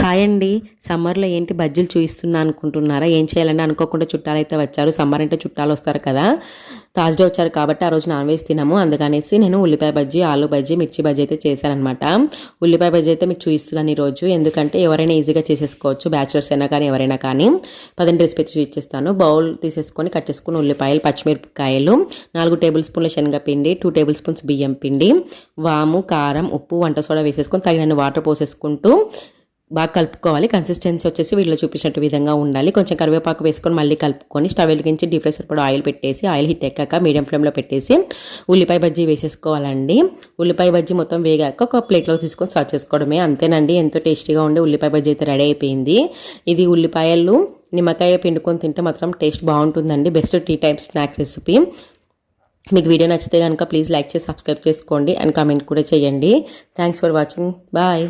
Hi అండి. సమ్మర్లో ఏంటి బజ్జీలు చూయిస్తున్నా అనుకుంటున్నారా? ఏం చేయాలండి, అనుకోకుండా చుట్టాలైతే వచ్చారు. సమ్మర్ అంటే చుట్టాలు వస్తారు కదా. థర్స్డే వచ్చారు కాబట్టి ఆ రోజు నాన్ వెజ్ తినము. అందుకనేసి నేను ఉల్లిపాయ బజ్జీ, ఆలు బజ్జీ, మిర్చి బజ్జీ అయితే చేశానమాట. ఉల్లిపాయ బజ్జీ అయితే మీకు చూపిస్తున్నాను ఈరోజు, ఎందుకంటే ఎవరైనా ఈజీగా చేసేసుకోవచ్చు, బ్యాచులర్స్ అయినా కానీ ఎవరైనా కానీ. పదండి రెసిపీ చూపించేస్తాను. బౌల్ తీసేసుకొని కట్ చేసుకుని ఉల్లిపాయలు, పచ్చిమిరపకాయలు, 4 టేబుల్ స్పూన్ల శనగపిండి, 2 టేబుల్ స్పూన్స్ బియ్యం పిండి, వాము, కారం, ఉప్పు, వంట సోడా వేసేసుకొని తగినన్ని వాటర్ పోసేసుకుంటూ బాగా కలుపుకోవాలి. కన్సిస్టెన్సీ వచ్చేసి వీటిలో చూపించినట్టు విధంగా ఉండాలి. కొంచెం కరివేపాకు వేసుకొని మళ్ళీ కలుపుకొని స్టవ్ వెలిగించి డీప్ ఫ్రై సరిపడా ఆయిల్ పెట్టేసి, ఆయిల్ హీట్ ఎక్కాక మీడియం ఫ్లేమ్లో పెట్టేసి ఉల్లిపాయ బజ్జీ వేసేసుకోవాలండి. ఉల్లిపాయ బజ్జీ మొత్తం వేగాక ఒక ప్లేట్లో తీసుకొని సర్వ్ చేసుకోవడమే. అంతేనండి, ఎంతో టేస్టీగా ఉండే ఉల్లిపాయ బజ్జీ అయితే రెడీ అయిపోయింది. ఇది ఉల్లిపాయలు నిమ్మకాయ పిండుకొని తింటే మాత్రం టేస్ట్ బాగుంటుందండి. Best tea type snack recipe. మీకు వీడియో నచ్చితే కనుక ప్లీజ్ లైక్ చేసి సబ్స్క్రైబ్ చేసుకోండి అండ్ కామెంట్ కూడా చేయండి. Thanks for watching. బాయ్.